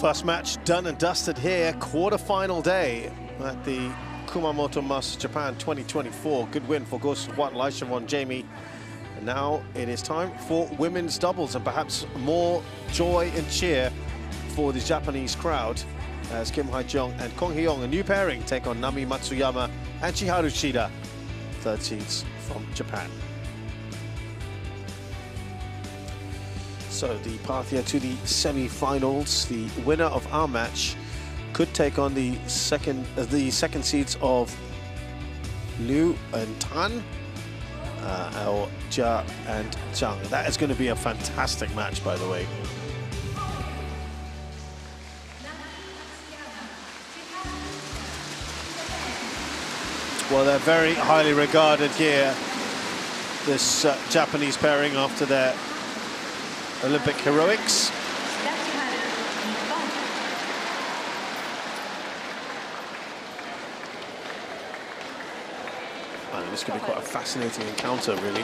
First match done and dusted here, quarter-final day at the Kumamoto Masters Japan 2024. Good win for Gus Juan Laishavon Jamie. And now it is time for women's doubles and perhaps more joy and cheer for the Japanese crowd as Kim Hae-jeong and Kong Hee-young, a new pairing, take on Nami Matsuyama and Chiharu Shida, third seeds from Japan. So the path here to the semi-finals. The winner of our match could take on the second seeds of Liu and Tan, or Jia and Zhang. That is going to be a fantastic match, by the way. Well, they're very highly regarded here, this Japanese pairing, after their Olympic heroics. This could be quite a fascinating encounter, really.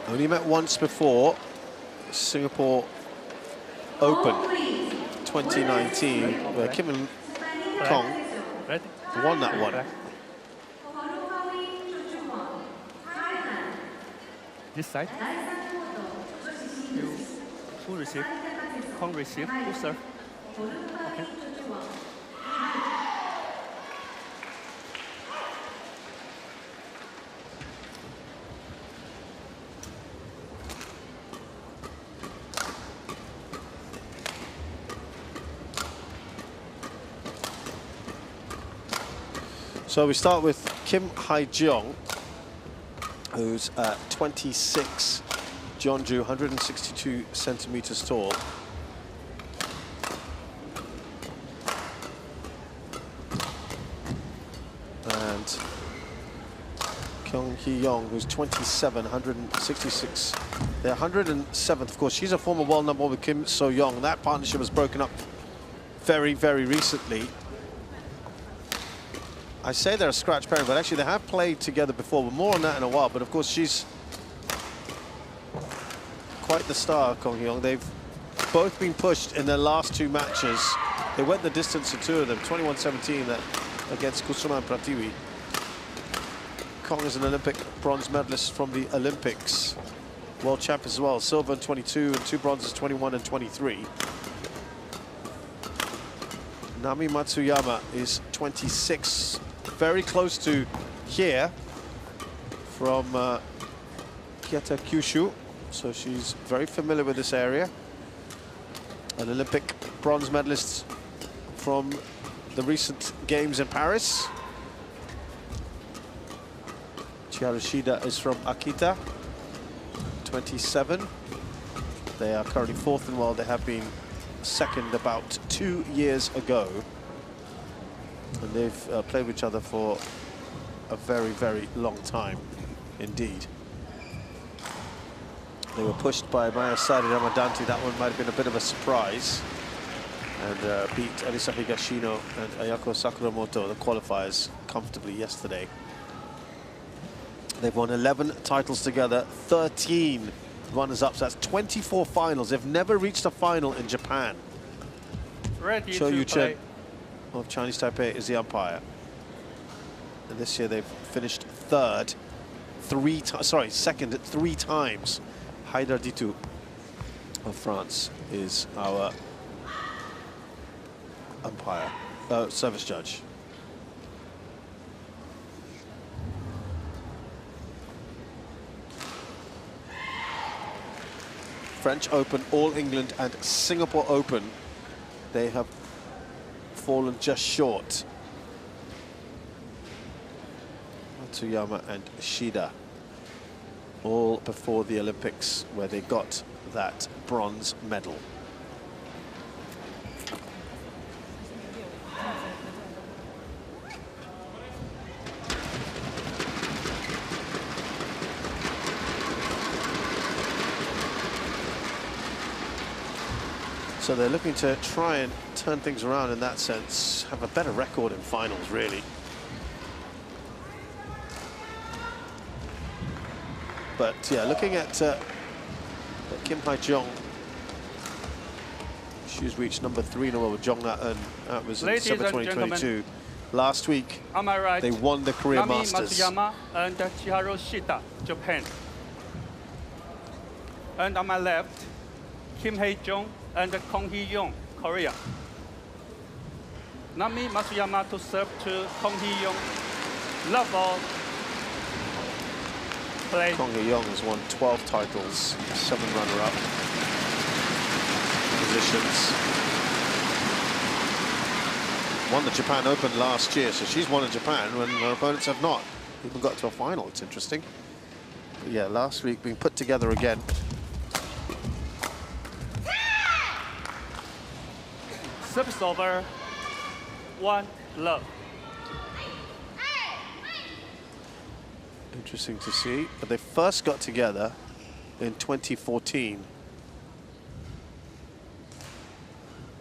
Only met once before, Singapore Open 2019, where Kim and Kong won that one. This side. Full receive. Kong receive. Full serve. Okay. So we start with Kim Hae-jeong, who's 26, Jeonju, 162 centimeters tall. And Kong Hee-young, who's 27, 166. They're 107th, of course. She's a former world number one with Kim So-young. That partnership was broken up very, very recently. I say they're a scratch pairing, but actually they have played together before. But more on that in a while. But of course, she's quite the star, Kong Hee-young. They've both been pushed in their last two matches. They went the distance of two of them, 21-17 against Kusuma and Prativi. Kong is an Olympic bronze medalist from the Olympics. World champ as well, silver in 22 and two bronzes, 21 and 23. Nami Matsuyama is 26, very close to here from Kiata Kyushu, so she's very familiar with this area. An Olympic bronze medalist from the recent games in Paris. Chiharu Shida is from Akita, 27. They are currently fourth in the world. They have been second about 2 years ago, and they've played with each other for a very, very long time indeed. They were pushed by Mayasari Ramadanti. That one might have been a bit of a surprise, and beat Arisa Higashino and Ayako Sakuramoto, the qualifiers, comfortably yesterday. They've won 11 titles together, 13 runners-ups. That's 24 finals. They've never reached a final in Japan. Ready Cho to Yu-chen of Chinese Taipei is the umpire. And this year they've finished third second 3 times. Haidar Ditu of France is our umpire, service judge. French Open, All England and Singapore Open, they have fallen just short. Matsuyama and Shida, all before the Olympics, where they got that bronze medal. So they're looking to try and turn things around in that sense, have a better record in finals, really. But yeah, looking at Kim Hae-jong, she's reached number 3 in the world with Jongna, and that was in December 2022. Last week, on my right, they won the Korea Masters. Matsuyama and Shida, Japan. And on my left, Kim Hae-jong and Kong Hee-young, Korea. Nami Matsuyama to serve to Kong Hee-young. Love all. Play. Kong Hee-young has won 12 titles, 7 runner-up positions. Won the Japan Open last year, so she's won in Japan when her opponents have not. Even got to a final, it's interesting. But yeah, last week being put together again. Service over, 1 love. Interesting to see, but they first got together in 2014.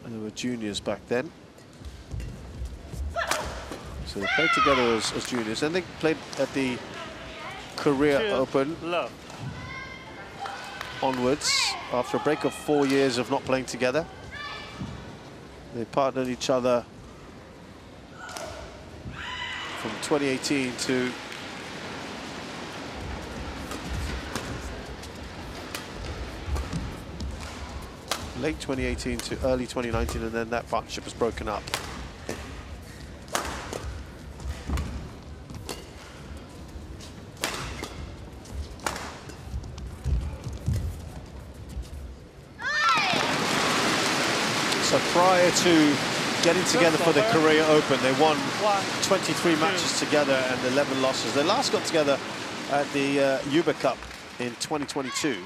And they were juniors back then. So they played together as juniors, and they played at the Korea Open love. Onwards after a break of 4 years of not playing together. They partnered each other from 2018 to late 2018 to early 2019, and then that partnership was broken up. So prior to getting together for the Korea Open, they won 23 matches together and 11 losses. They last got together at the Yuba Cup in 2022.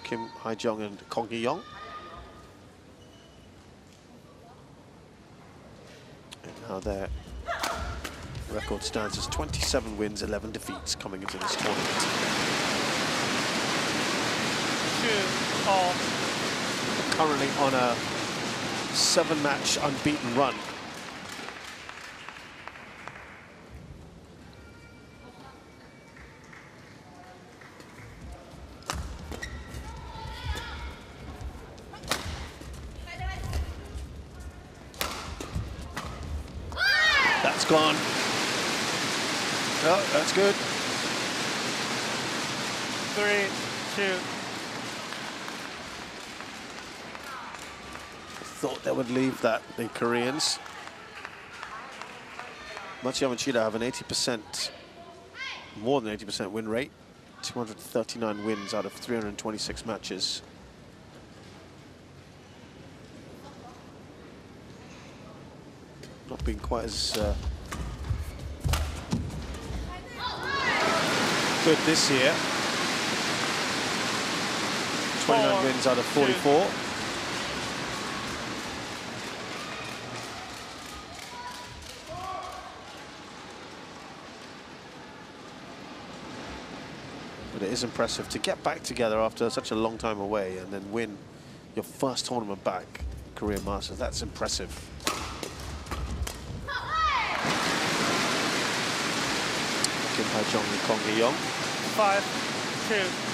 Kim Hae-jong and Kong Hee-young. And now their record stands as 27 wins, 11 defeats coming into this tournament. 2-all. Currently on a 7-match unbeaten run. That's gone. Oh, that's good. 3-2. Thought they would leave that, the Koreans. Matsuyama and Shida have an 80%, more than 80% win rate. 239 wins out of 326 matches. Not been quite as good this year. 29 wins out of 44. But it is impressive to get back together after such a long time away and then win your first tournament back, Korea Masters. That's impressive. Kim Hae-jong and Kong Hee-young. 5-2.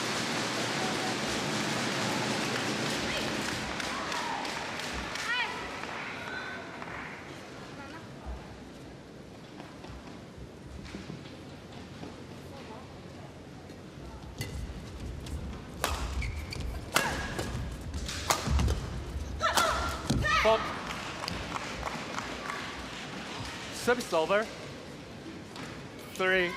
Service over. 3-5.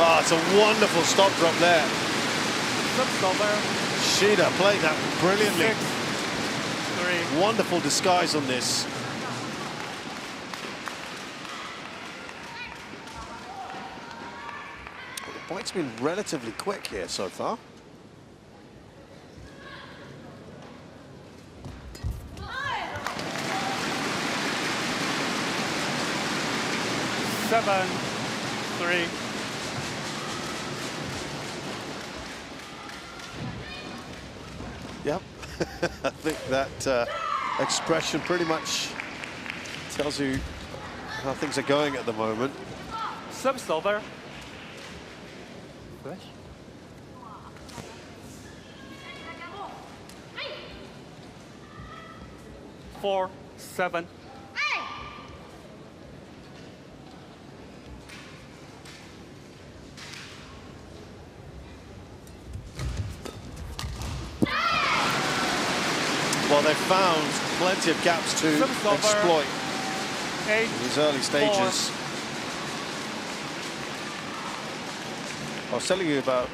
Oh, it's a wonderful stop drop there. Service over. Shida played that brilliantly. Wonderful disguise on this. The point's been relatively quick here so far. Seven, 3. Yep, I think that expression pretty much tells you how things are going at the moment. Service over. Flash. 4, 7. Well, they've found plenty of gaps to exploit in these early stages. 4. I was telling you about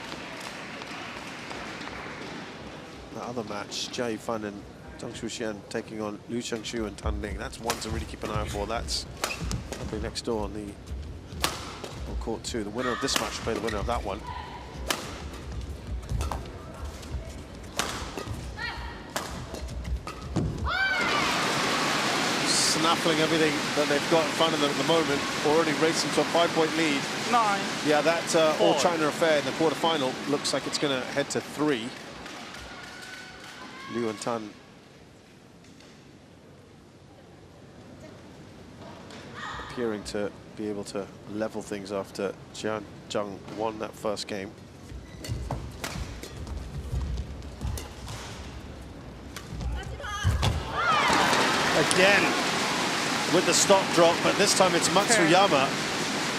the other match, Jia Yifan and Zhang Shuxian taking on Liu Xiangshu and Tan Ling. That's one to really keep an eye out for. That's probably next door on court 2. The winner of this match will play the winner of that one. Snaffling everything that they've got in front of them at the moment, already racing to a 5-point lead. 9. Yeah, that all-China affair in the quarterfinal looks like it's going to head to 3. Liu and Tan appearing to be able to level things after Jian Zhang won that first game. Again, with the stop drop, but this time it's Matsuyama.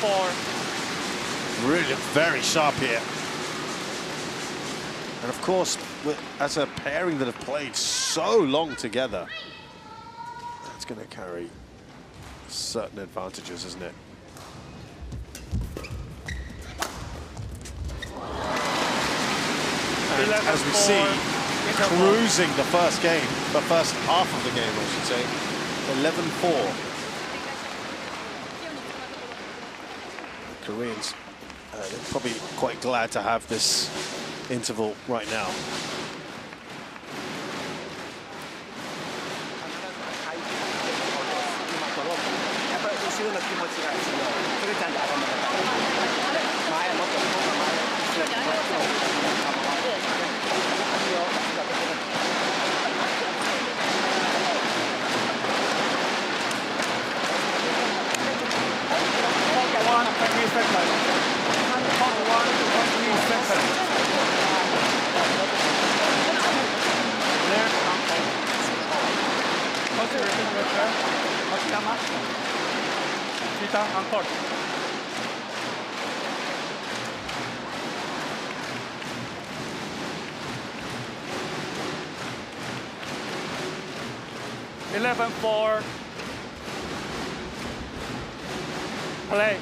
4. Really very sharp here. And of course, as a pairing that have played so long together, that's going to carry certain advantages, isn't it? And as we see, cruising the first game, the first half of the game, I should say, 11-4. The Koreans, they're probably quite glad to have this interval right now. Shida on court. Eleven, 4. Play.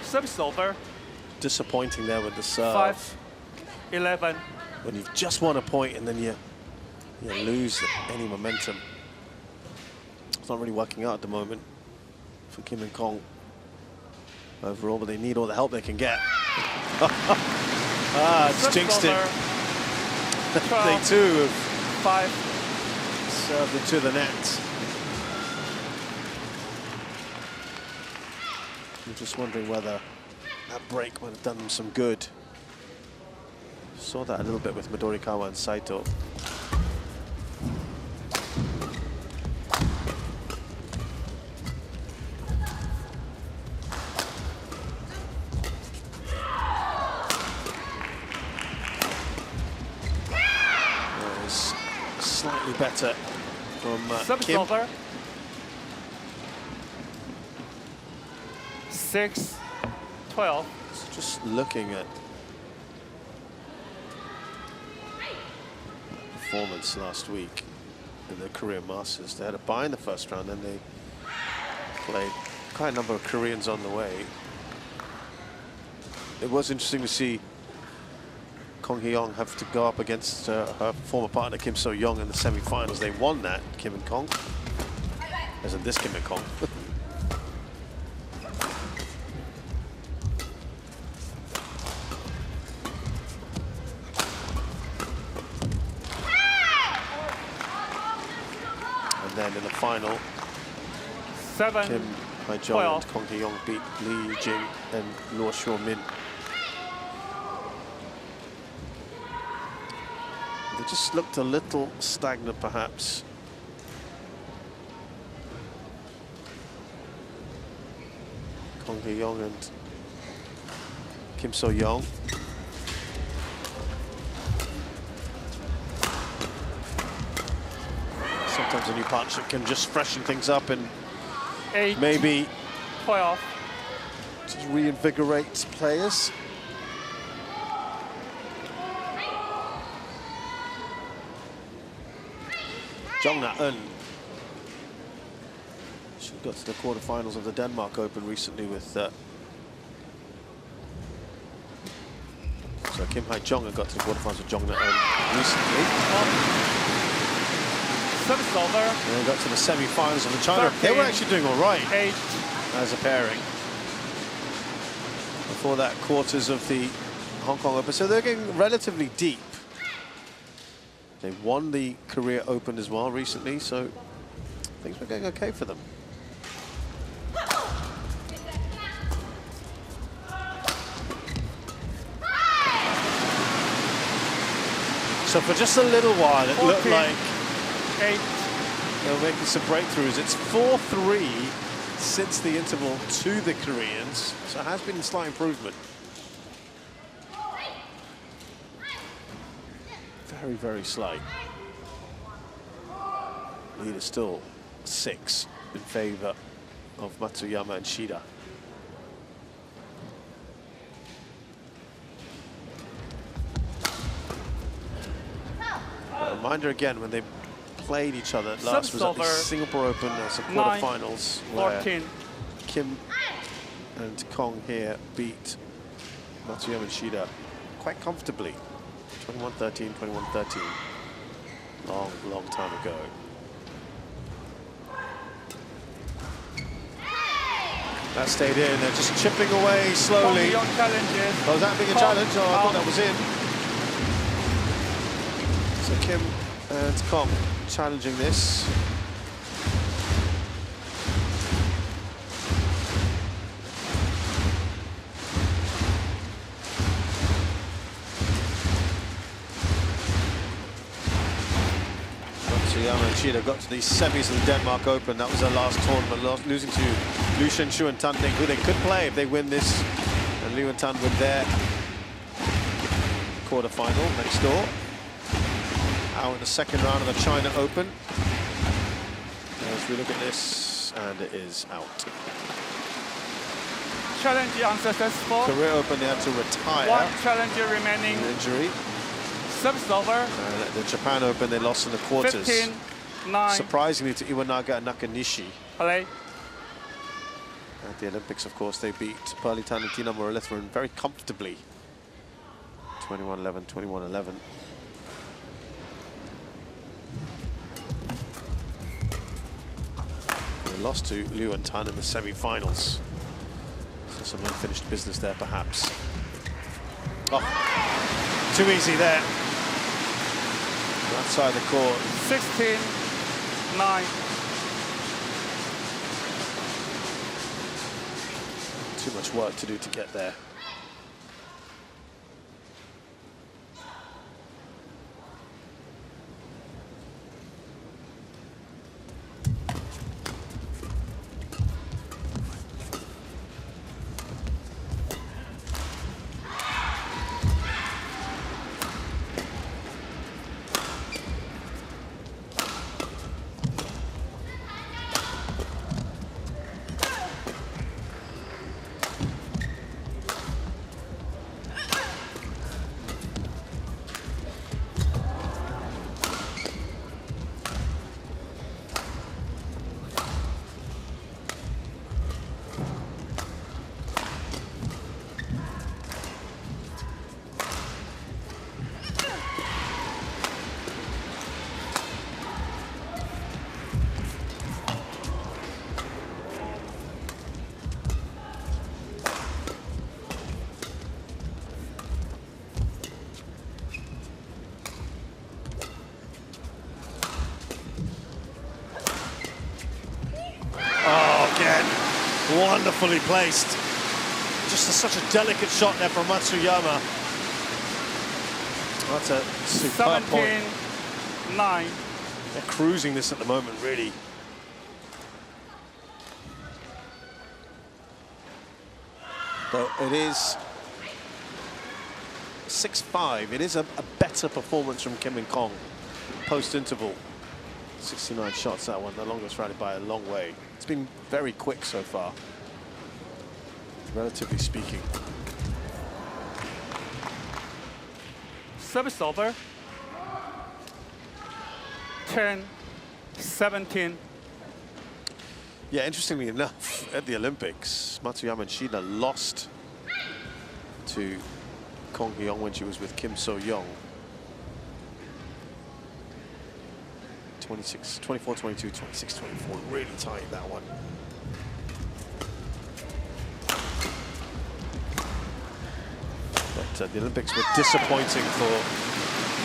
Service over. Disappointing there with the serve. 5, 11. When you've just won a point and then you lose any momentum. It's not really working out at the moment for Kim and Kong overall, but they need all the help they can get. It's jinxed it. They too have 5. served it to the net. I'm just wondering whether that break might have done them some good. Saw that a little bit with Midorikawa and Saito. Slightly better from Kim. Over. 6, 12. So just looking at performance last week in the Korean Masters. They had a bye in the first round, then they played quite a number of Koreans on the way. It was interesting to see Kong Hee-young have to go up against her former partner Kim So-young in the semi-finals. They won that, Kim and Kong, as in this Kim and Kong. And then in the final, 7. Kim Hae-jung and Kong Hee-young beat Lee Jing and Luo Xiaomin. They just looked a little stagnant, perhaps. Kong Hee-young and Kim So-young. Sometimes a new partnership can just freshen things up and 8. maybe 12. just reinvigorate players. Jung Na-eun. She got to the quarterfinals of the Denmark Open recently with so Kim Hae-jung had got to the quarterfinals with Jung Na-eun recently. Service over. And they got to the semi-finals of the China. 13. They were actually doing all right 8. as a pairing before that quarters of the Hong Kong Open. So they're getting relatively deep. They won the Korea Open as well recently, so things were going okay for them. So for just a little while, it 14, looked like 8. they were making some breakthroughs. It's 4-3 since the interval to the Koreans, so it has been a slight improvement. Very, very slight. Lead is still 6 in favor of Matsuyama and Shida. A reminder again, when they played each other last was at the Singapore Open as a quarterfinals, where Kim and Kong here beat Matsuyama and Shida quite comfortably. 21-13, 21-13. Long, long time ago. That stayed in. They're just chipping away slowly. Oh, was that being a challenge? Oh, I thought that was in. So Kim and Kong challenging this. Matsuyama and Shida got to the semis of the Denmark Open. That was their last tournament, losing to Liu Shenshu and Tan Ding, who they could play if they win this. And Liu and Tan win their quarterfinal next door. Out in the second round of the China Open. As we look at this, and it is out. Challenge unsuccessful. Korea Open, they had to retire. 1 challenger remaining. An injury. Service over. And at the Japan Open, they lost in the quarters. 15-9. Surprisingly to Iwanaga and Nakanishi. Play. At the Olympics, of course, they beat Pearly Tan and Tina Moralitharan very comfortably. 21-11, 21-11. They lost to Liu and Tan in the semi-finals. So some unfinished business there, perhaps. Oh, too easy there. Outside the court. 16-9. Too much work to do to get there. Wonderfully placed. Just such a delicate shot there from Matsuyama. That's a superb point. 17-9. They're cruising this at the moment, really. Though it is 6-5. It is a better performance from Kim and Kong post-interval. 69 shots, that one, the longest rally by a long way. It's been very quick so far, relatively speaking. Service over. 10-17. Yeah, interestingly enough, at the Olympics, Matsuyama and Shida lost to Kong Hyung when she was with Kim So-young. 24-22, 26-24, really tight, that one. But the Olympics were disappointing for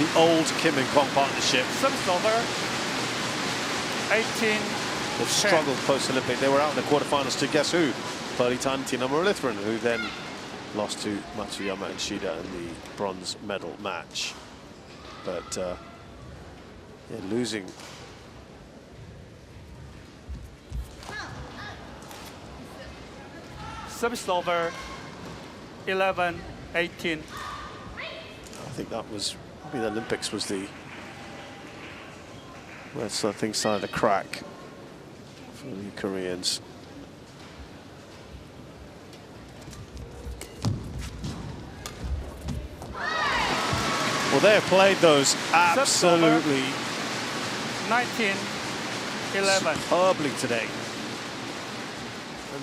the old Kim and Kong partnership. Service over. 18. They've struggled post-Olympic. They were out in the quarterfinals to guess who? Pearly-Tan Tina Muralitharan, who then lost to Matsuyama and Shida in the bronze medal match. But yeah, losing. Service over. 11-18. I think that was probably the Olympics was the where things started to crack for the Koreans. Well, they have played those absolutely 19-11. superbly today.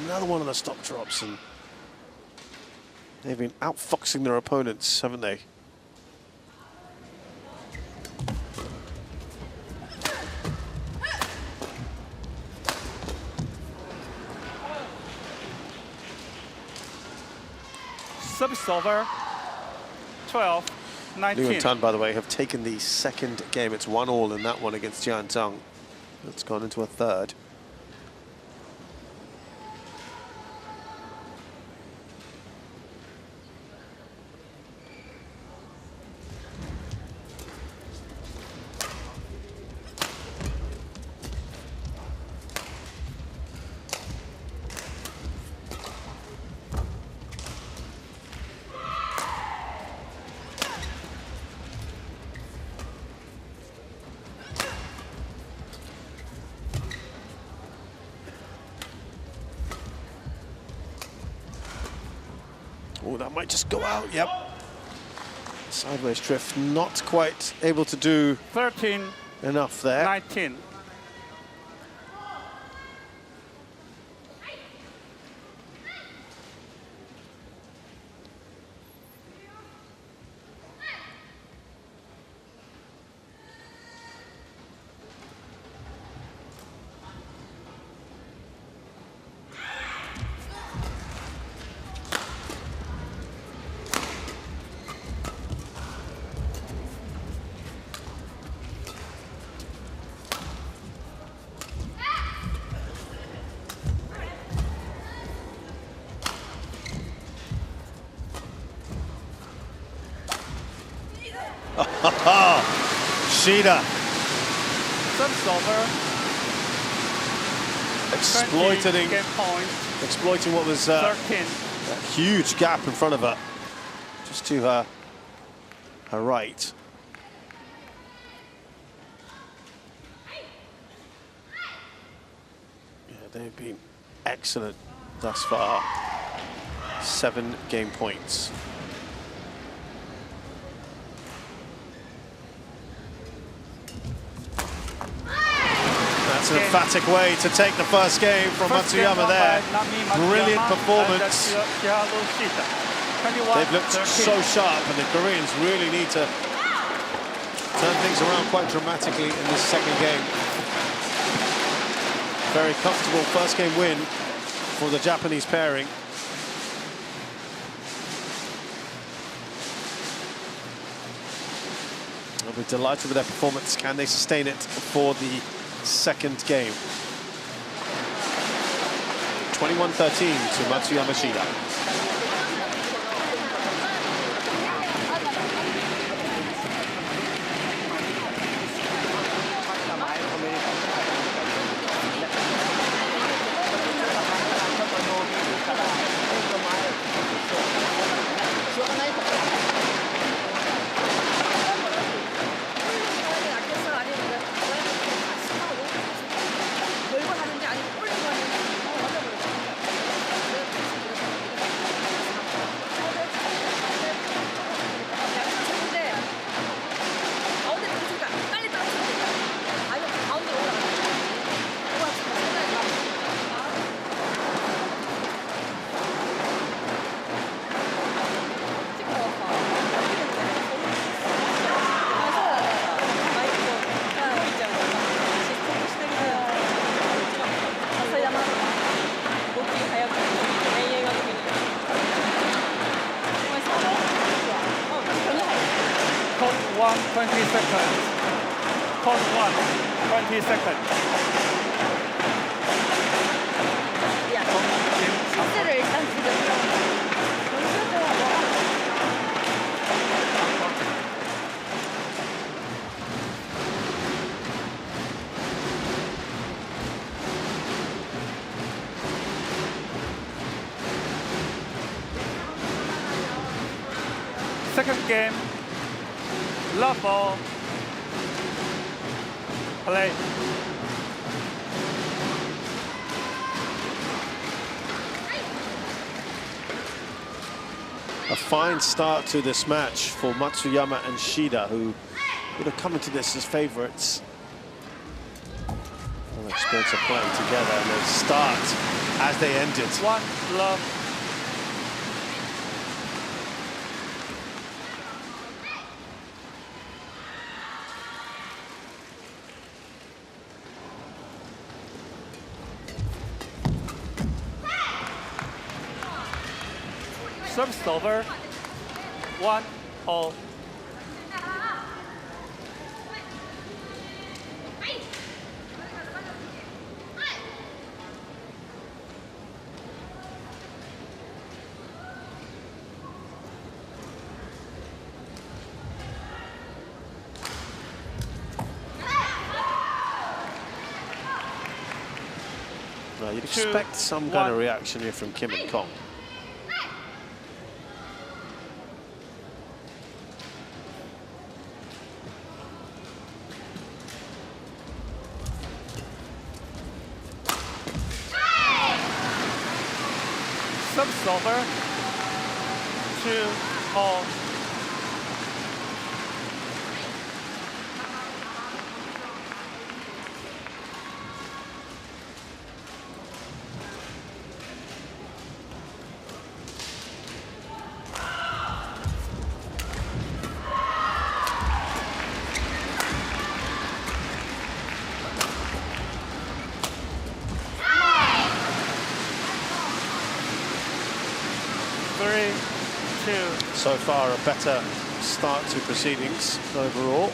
Another one of the stop drops, and they've been outfoxing their opponents, haven't they? Service over. 12-19. Liu and Tan, by the way, have taken the second game. It's 1-1 in that one against Jian Zhang. It's gone into a third. Oh, that might just go out, yep. Sideways drift, not quite able to do 13, enough there. 19. Shida Service over. exploiting what was a huge gap in front of her, just to her right. Yeah, they've been excellent thus far. 7 game points. That's an emphatic way to take the first game from Matsuyama there. Brilliant performance. They've looked so sharp, and the Koreans really need to turn things around quite dramatically in this second game. Very comfortable first game win for the Japanese pairing. I'll be delighted with their performance. Can they sustain it for the second game? 21-13 to Matsuyama Shida. Code 1, 20 seconds. Code 1, 20 seconds. 야, 실수를 일단 지금 Second game. Love ball. Play. A fine start to this match for Matsuyama and Shida, who would have come into this as favourites. An experience of playing together, and they start as they ended. One love. Service over. 1-all. Well, you'd expect some kind of reaction here from Kim and Kong. Service over. 2-all. So far, a better start to proceedings overall.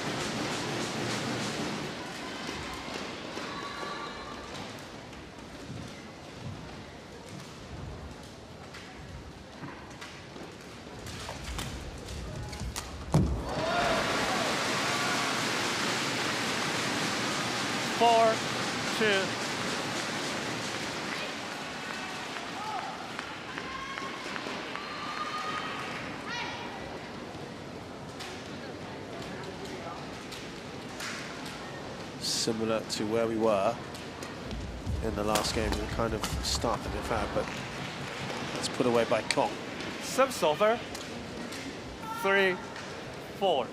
Four, 2. Similar to where we were in the last game, the kind of start that they've had, but that's put away by Kong. Service over. 3-4.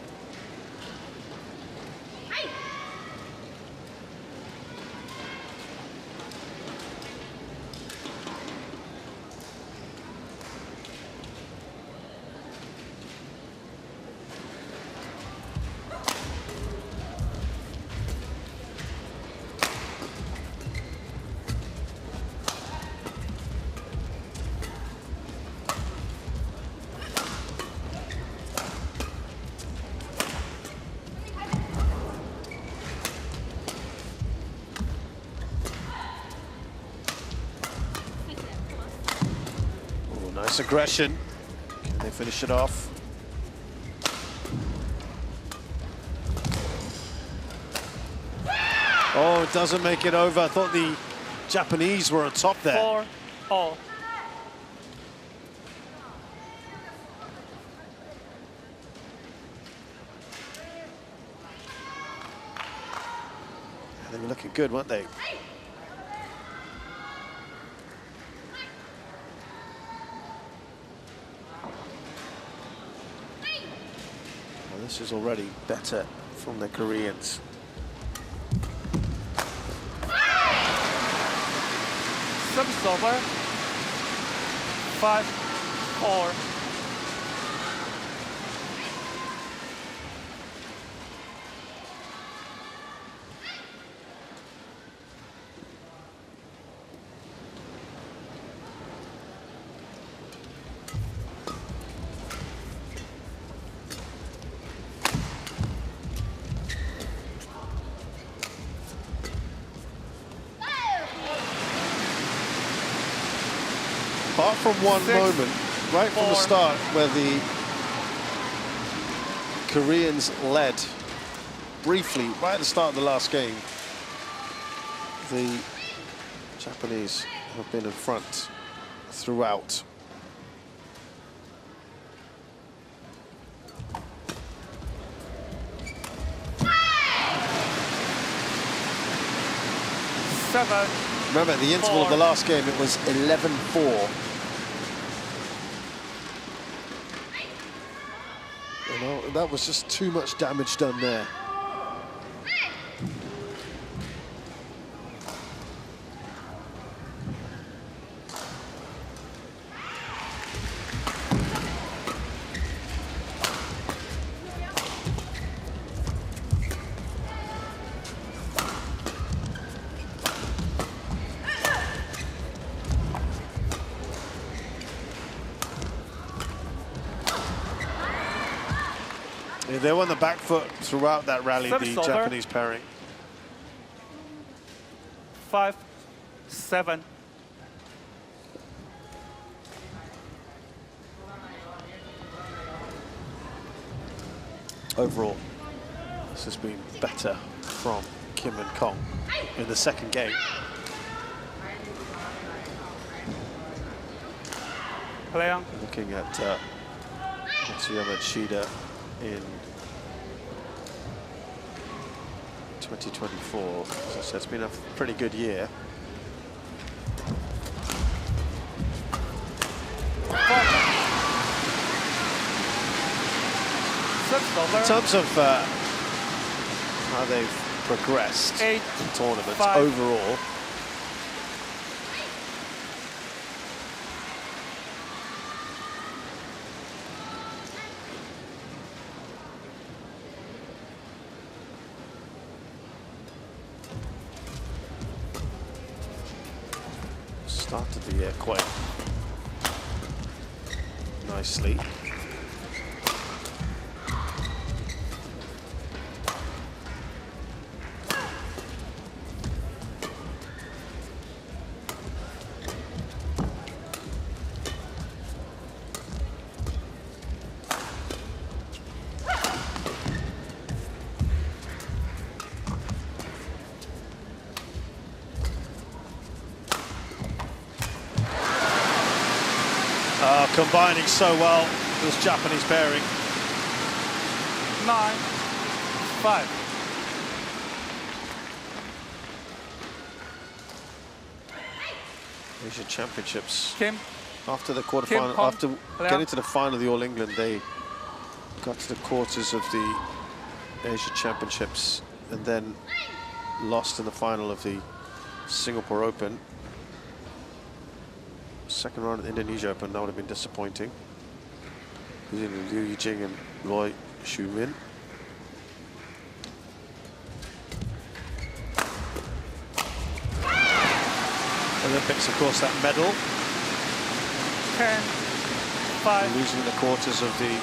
Nice aggression. Can they finish it off? Oh, it doesn't make it over. I thought the Japanese were on top there. 4-all. They were looking good, weren't they? Well, this is already better from the Koreans. Service over. 5-4. Apart from one moment, right from the start, where the Koreans led briefly, right at the start of the last game, the Japanese have been in front throughout. Remember, at the interval of the last game, it was 11-4. You know, that was just too much damage done there. Yeah, they were on the back foot throughout that rally, the Japanese pairing. 5-7. Overall, this has been better from Kim and Kong in the second game. Looking at Matsuyama and Shida in 2024. As I said, it's been a pretty good year. In terms of how they've progressed in tournaments overall, started the year quite nicely. Combining so well, this Japanese pairing. 9-5. Asian Championships. Kim. After the quarterfinal, after getting to the final of the All England, they got to the quarters of the Asian Championships and then lost in the final of the Singapore Open. Second round of the Indonesia Open, that would have been disappointing. Losing Liu Yijing and Roy Shu-min. Olympics, of course, that medal. 10-5. Losing in the quarters of the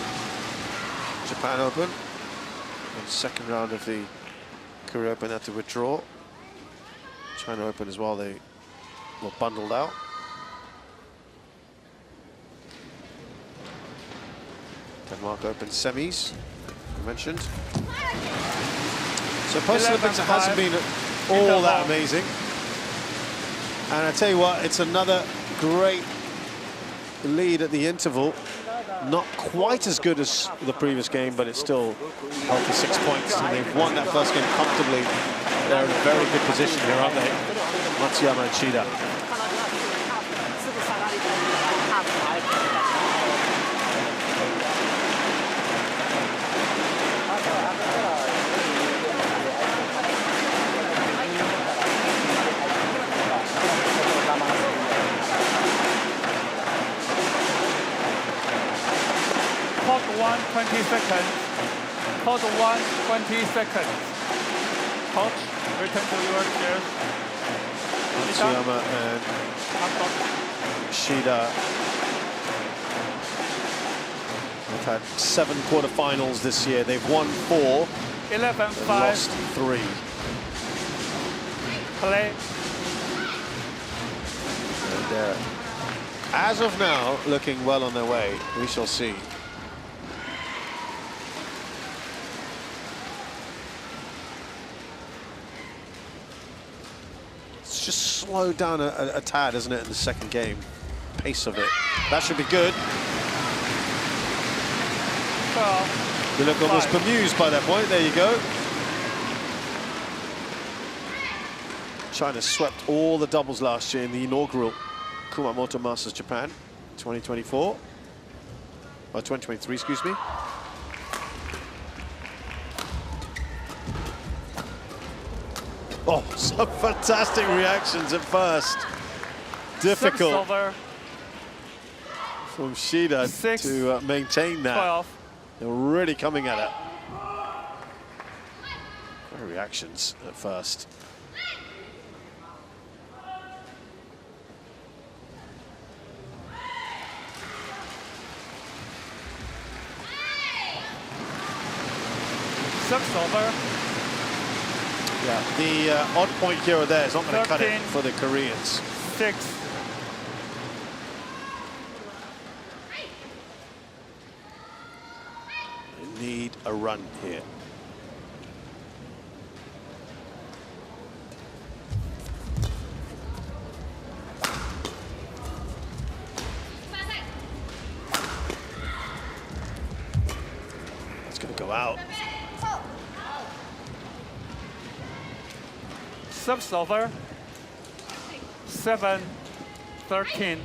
Japan Open. And second round of the Korea Open, had to withdraw. China Open as well, they were bundled out. Denmark Open semis, I mentioned. So post-Olympics it hasn't been all that amazing. And I tell you what, it's another great lead at the interval. Not quite as good as the previous game, but it's still held for 6 points. And they've won that first game comfortably. They're in a very good position here, aren't they? Matsuyama and Shida. 20 seconds. Hold 20 seconds. Coach, return to your chairs. Matsuyama and Shida have had 7 quarterfinals this year. They've won 4, 11-5. lost 3. Play. And as of now, looking well on their way. We shall see. It's just slowed down a tad, isn't it, in the second game? Pace of it. That should be good. You look almost bemused by that point. There you go. China swept all the doubles last year in the inaugural Kumamoto Masters Japan 2024. Or 2023, excuse me. Oh, some fantastic reactions at first. Difficult from Shida to maintain that. 12. They're really coming at it. Great reactions at first. Over. Yeah, the odd point here or there is not going to cut it for the Koreans. 6. They need a run here. It's going to go out. Subs over. 7-13.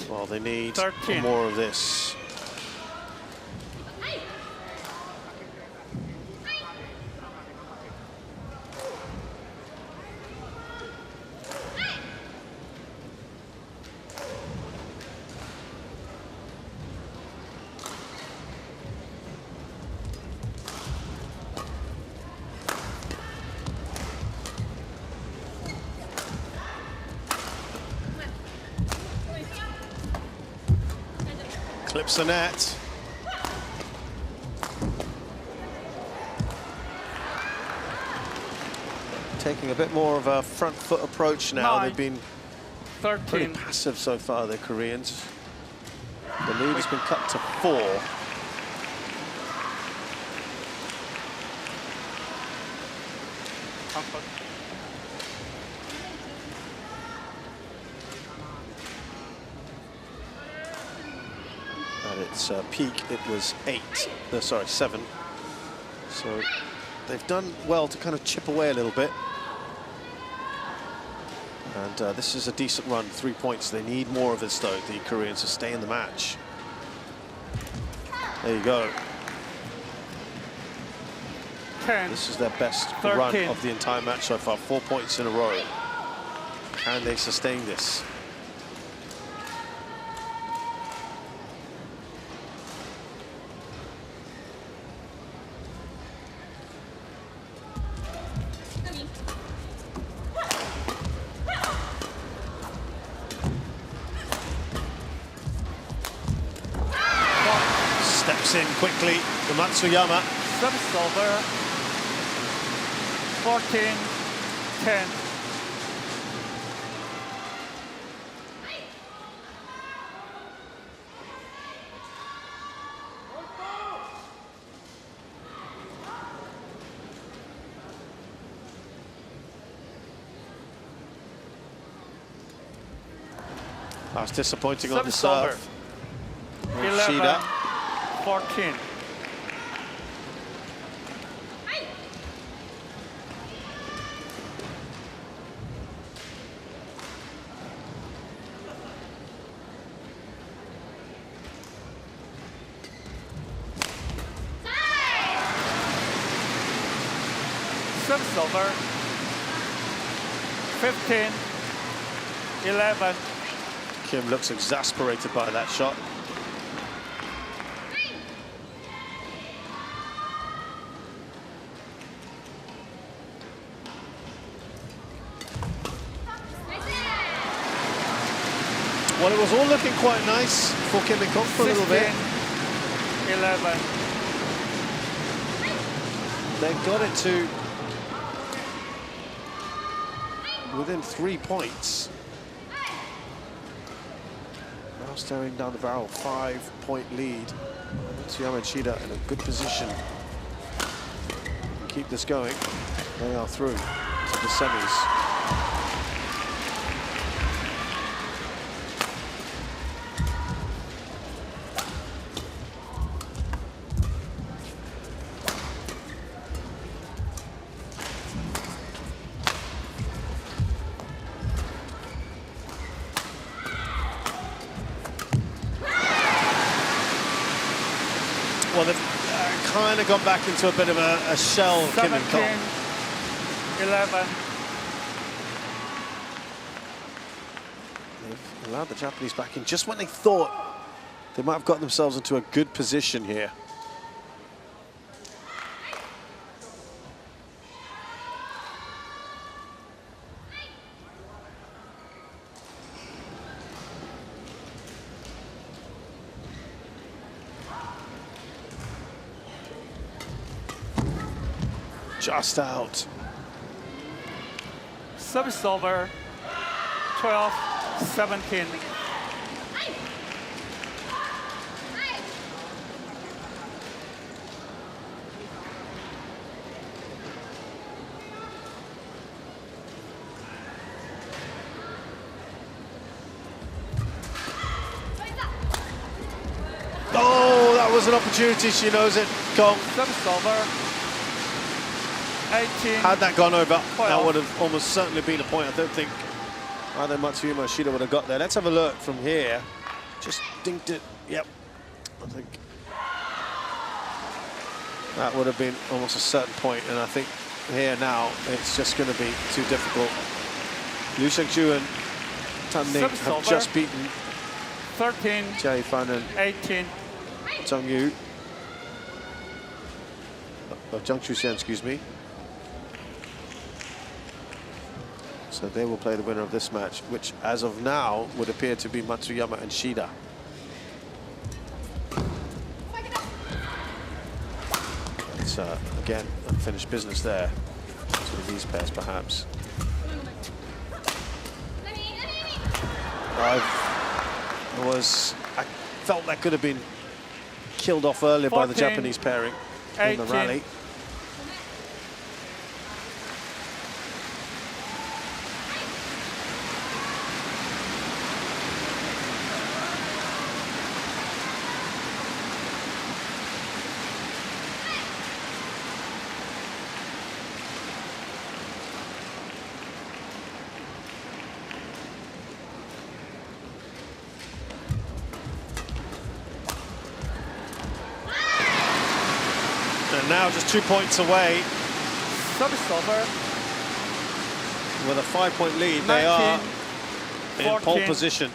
Well, they need 13. more of this. Clips the net. Taking a bit more of a front foot approach now. 9, They've been 13. pretty passive so far, the Koreans. The lead has been cut to 4. At its peak, it was 7. So they've done well to kind of chip away a little bit. And this is a decent run, 3 points. They need more of this, though, the Koreans, to stay in the match. There you go. 10. This is their best 13. run of the entire match so far. 4 points in a row. Can they sustain this? locks in quickly, the Matsuyama. Service over. 14-10. That was disappointing on the Service serve. 11-14. Service over. 15-11. Kim looks exasperated by that shot. Well, it was all looking quite nice for Kim and Kong for a little bit. 11. They got it to within 3 points. Now staring down the barrel, 5-point lead. Matsuyama and Shida in a good position. Keep this going. They are through to the semis. Well, they've kind of gone back into a bit of a shell, Kim and Kong. 11. They've allowed the Japanese back in just when they thought they might have got themselves into a good position here. Just out. Service over. 12-17. Oh, that was an opportunity. She knows it. Kong. Service over. 18. Had that gone over, that would have almost certainly been a point. I don't think either Matsuyama or Shida would have got there. Let's have a look from here. Just dinked it. Yep. I think that would have been almost a certain point. And I think here now, it's just going to be too difficult. Liu Shengju and Tan Ning have over. just beaten 13. Jia Fan and 18. Zhang Yu. Zhang Chuxian, excuse me. So they will play the winner of this match, which as of now would appear to be Matsuyama and Shida. It's again unfinished business there. Sort of these pairs perhaps. I felt that could have been killed off earlier 14, by the Japanese pairing in the 18. rally. And now just 2 points away. Service over. With a 5-point lead, they are in 14. pole position.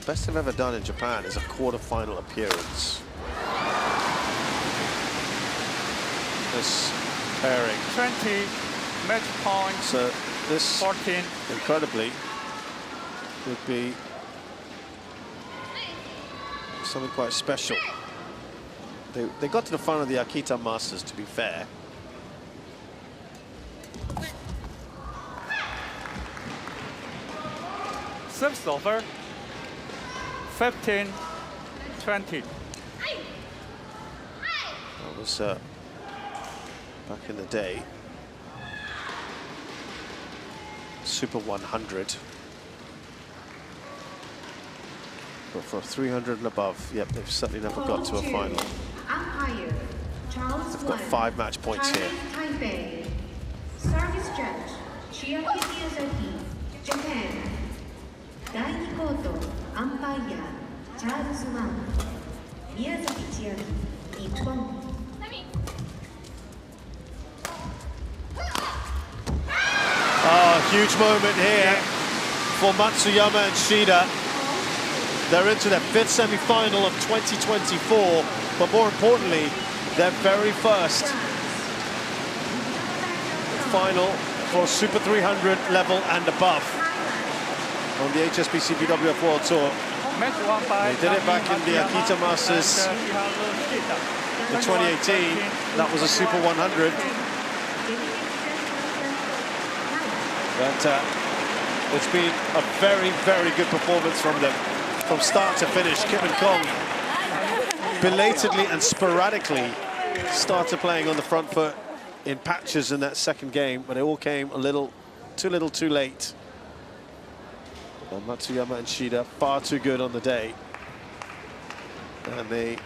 best they've ever done in Japan is a quarter-final appearance. This pairing. 20 match points. So this, 14. incredibly, would be something quite special. They got to the final of the Akita Masters, to be fair. Sixth over. 15-20. That was back in the day. Super 100. But for 300 and above, yep, they've certainly never got to a final. They've got 5 match points here. Service judge, Chiaki Miyazaki, Japan. 第2コート、アンパイア、チャールズ・ワン。宮崎千秋、日本。Huge moment here for Matsuyama and Shida. They're into their 5th semi-final of 2024, but more importantly, their very first final for Super 300 level and above on the HSBC BWF World Tour. They did it back in the Akita Masters in 2018. That was a Super 100. But it's been a very, very good performance from them from start to finish. Kim and Kong belatedly and sporadically started playing on the front foot in patches in that second game, but it all came a little too late. And Matsuyama and Shida far too good on the day. And they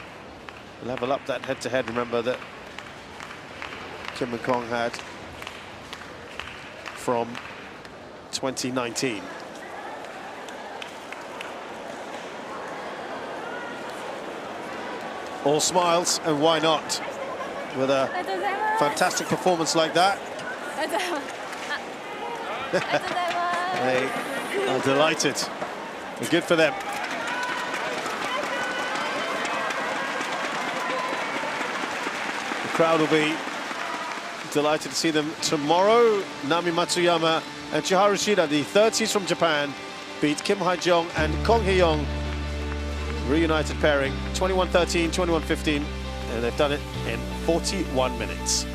level up that head-to-head. Remember that Kim and Kong had from 2019. All smiles, and why not? With a fantastic performance like that. They are delighted. And good for them. The crowd will be delighted to see them tomorrow. Nami Matsuyama and Chiharu Shida, the 30s from Japan, beat Kim Ha-jeong and Kong Hee-young. Reunited pairing, 21-13, 21-15, and they've done it in 41 minutes.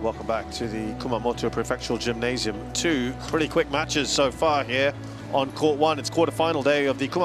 Welcome back to the Kumamoto Prefectural Gymnasium. Two pretty quick matches so far here on court one. It's quarterfinal day of the Kumamoto